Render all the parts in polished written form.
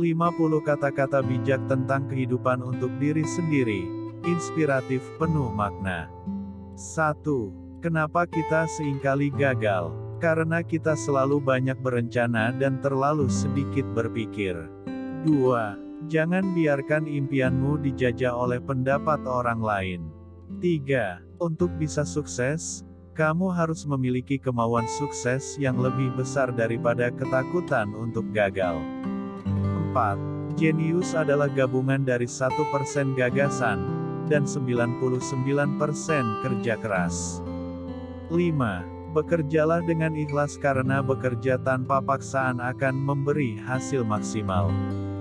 50 kata-kata bijak tentang kehidupan untuk diri sendiri, inspiratif penuh makna. 1. Kenapa kita seringkali gagal? Karena kita selalu banyak berencana dan terlalu sedikit berpikir. 2. Jangan biarkan impianmu dijajah oleh pendapat orang lain. 3. Untuk bisa sukses, kamu harus memiliki kemauan sukses yang lebih besar daripada ketakutan untuk gagal. 4. Jenius adalah gabungan dari 1% gagasan, dan 99% kerja keras. 5. Bekerjalah dengan ikhlas karena bekerja tanpa paksaan akan memberi hasil maksimal.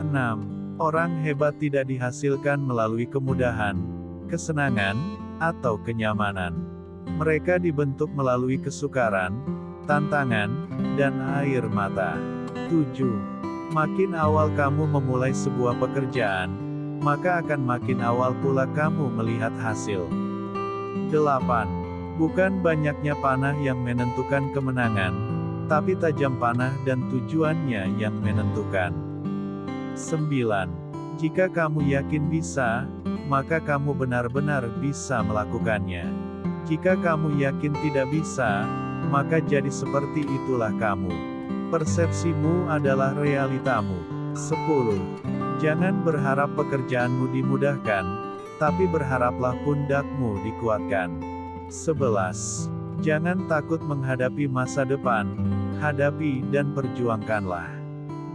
6. Orang hebat tidak dihasilkan melalui kemudahan, kesenangan, atau kenyamanan. Mereka dibentuk melalui kesukaran, tantangan, dan air mata. 7. Makin awal kamu memulai sebuah pekerjaan, maka akan makin awal pula kamu melihat hasil. 8. Bukan banyaknya panah yang menentukan kemenangan, tapi tajam panah dan tujuannya yang menentukan. 9. Jika kamu yakin bisa, maka kamu benar-benar bisa melakukannya. Jika kamu yakin tidak bisa, maka jadi seperti itulah kamu. Persepsimu adalah realitamu. 10. Jangan berharap pekerjaanmu dimudahkan, tapi berharaplah pundakmu dikuatkan. 11. Jangan takut menghadapi masa depan, hadapi dan perjuangkanlah.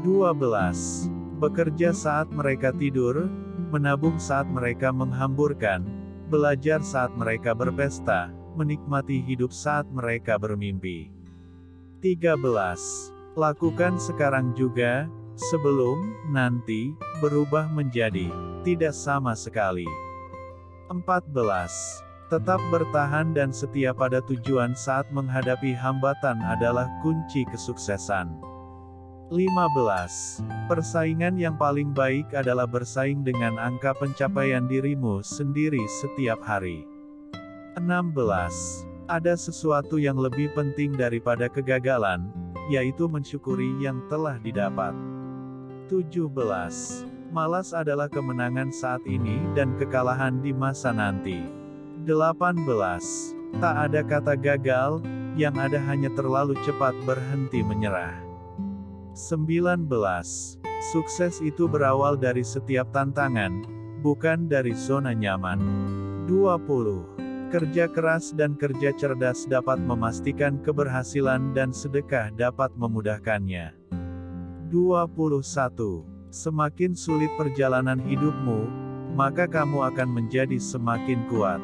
12. Bekerja saat mereka tidur, menabung saat mereka menghamburkan, belajar saat mereka berpesta, menikmati hidup saat mereka bermimpi. 13. Lakukan sekarang juga, sebelum, nanti, berubah menjadi, tidak sama sekali. 14. Tetap bertahan dan setia pada tujuan saat menghadapi hambatan adalah kunci kesuksesan. 15. Persaingan yang paling baik adalah bersaing dengan angka pencapaian dirimu sendiri setiap hari. 16. Ada sesuatu yang lebih penting daripada kegagalan, yaitu mensyukuri yang telah didapat. 17. Malas adalah kemenangan saat ini dan kekalahan di masa nanti. 18. Tak ada kata gagal, yang ada hanya terlalu cepat berhenti menyerah. 19. Sukses itu berawal dari setiap tantangan, bukan dari zona nyaman. 20. Kerja keras dan kerja cerdas dapat memastikan keberhasilan dan sedekah dapat memudahkannya. 21. Semakin sulit perjalanan hidupmu, maka kamu akan menjadi semakin kuat.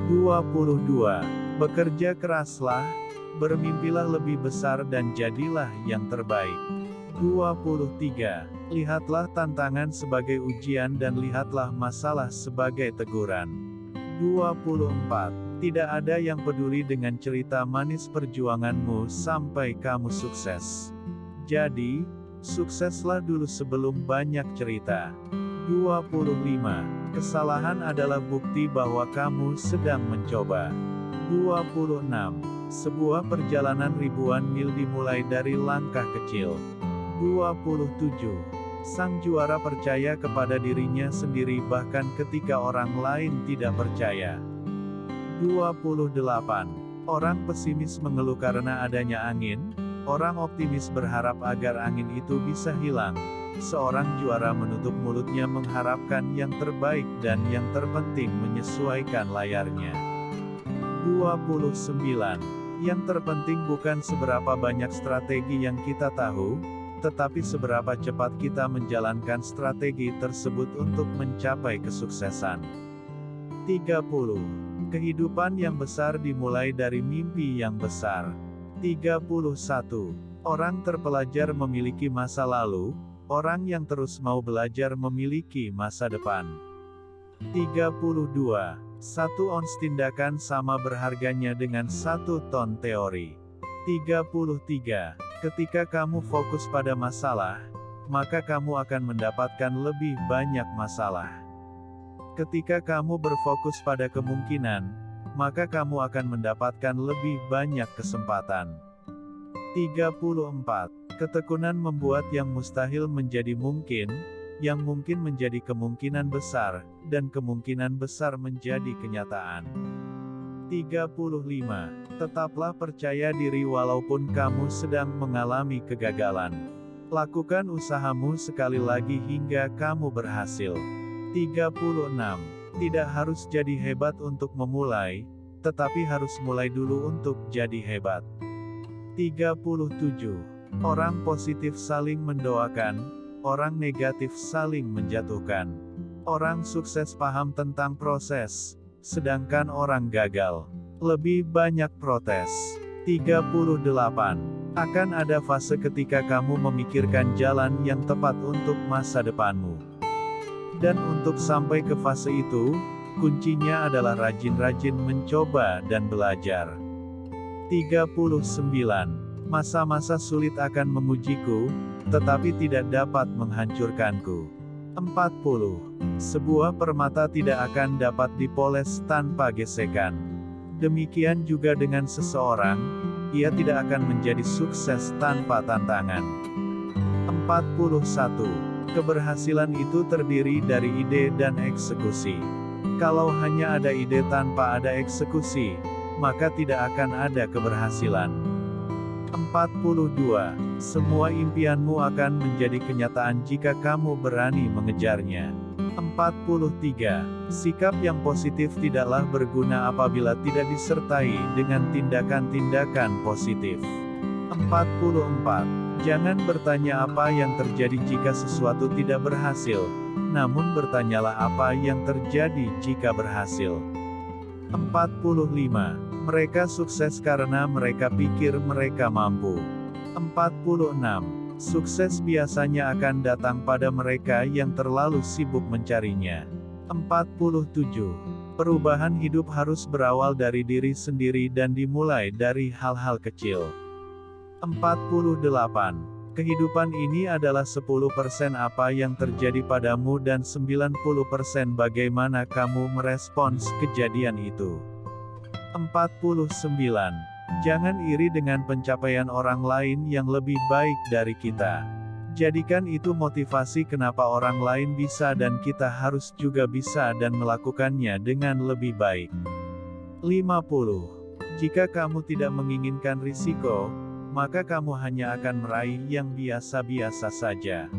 22. Bekerja keraslah, bermimpilah lebih besar dan jadilah yang terbaik. 23. Lihatlah tantangan sebagai ujian dan lihatlah masalah sebagai teguran. 24. Tidak ada yang peduli dengan cerita manis perjuanganmu sampai kamu sukses. Jadi, sukseslah dulu sebelum banyak cerita. 25. Kesalahan adalah bukti bahwa kamu sedang mencoba. 26. Sebuah perjalanan ribuan mil dimulai dari langkah kecil. 27. Sang juara percaya kepada dirinya sendiri bahkan ketika orang lain tidak percaya. 28. Orang pesimis mengeluh karena adanya angin, orang optimis berharap agar angin itu bisa hilang. Seorang juara menutup mulutnya mengharapkan yang terbaik dan yang terpenting menyesuaikan layarnya. 29. Yang terpenting bukan seberapa banyak strategi yang kita tahu, tetapi seberapa cepat kita menjalankan strategi tersebut untuk mencapai kesuksesan. 30. Kehidupan yang besar dimulai dari mimpi yang besar. 31. Orang terpelajar memiliki masa lalu, orang yang terus mau belajar memiliki masa depan. 32. 1 ons tindakan sama berharganya dengan 1 ton teori. 33. Ketika kamu fokus pada masalah, maka kamu akan mendapatkan lebih banyak masalah. Ketika kamu berfokus pada kemungkinan, maka kamu akan mendapatkan lebih banyak kesempatan. 34. Ketekunan membuat yang mustahil menjadi mungkin, yang mungkin menjadi kemungkinan besar, dan kemungkinan besar menjadi kenyataan. 35. Tetaplah percaya diri walaupun kamu sedang mengalami kegagalan. Lakukan usahamu sekali lagi hingga kamu berhasil. 36. Tidak harus jadi hebat untuk memulai, tetapi harus mulai dulu untuk jadi hebat. 37. Orang positif saling mendoakan, orang negatif saling menjatuhkan. Orang sukses paham tentang proses, sedangkan orang gagal lebih banyak protes. 38. Akan ada fase ketika kamu memikirkan jalan yang tepat untuk masa depanmu. Dan untuk sampai ke fase itu, kuncinya adalah rajin-rajin mencoba dan belajar. 39. Masa-masa sulit akan mengujiku, tetapi tidak dapat menghancurkanku. 40. Sebuah permata tidak akan dapat dipoles tanpa gesekan. Demikian juga dengan seseorang, ia tidak akan menjadi sukses tanpa tantangan. 41. Keberhasilan itu terdiri dari ide dan eksekusi. Kalau hanya ada ide tanpa ada eksekusi, maka tidak akan ada keberhasilan. 42. Semua impianmu akan menjadi kenyataan jika kamu berani mengejarnya. 43. Sikap yang positif tidaklah berguna apabila tidak disertai dengan tindakan-tindakan positif. 44. Jangan bertanya apa yang terjadi jika sesuatu tidak berhasil, namun bertanyalah apa yang terjadi jika berhasil. 45. Mereka sukses karena mereka pikir mereka mampu. 46. Sukses biasanya akan datang pada mereka yang terlalu sibuk mencarinya. 47. Perubahan hidup harus berawal dari diri sendiri dan dimulai dari hal-hal kecil. 48. Kehidupan ini adalah 10% apa yang terjadi padamu dan 90% bagaimana kamu merespons kejadian itu. 49. Jangan iri dengan pencapaian orang lain yang lebih baik dari kita. Jadikan itu motivasi kenapa orang lain bisa dan kita harus juga bisa dan melakukannya dengan lebih baik. 50. Jika kamu tidak menginginkan risiko, maka kamu hanya akan meraih yang biasa-biasa saja.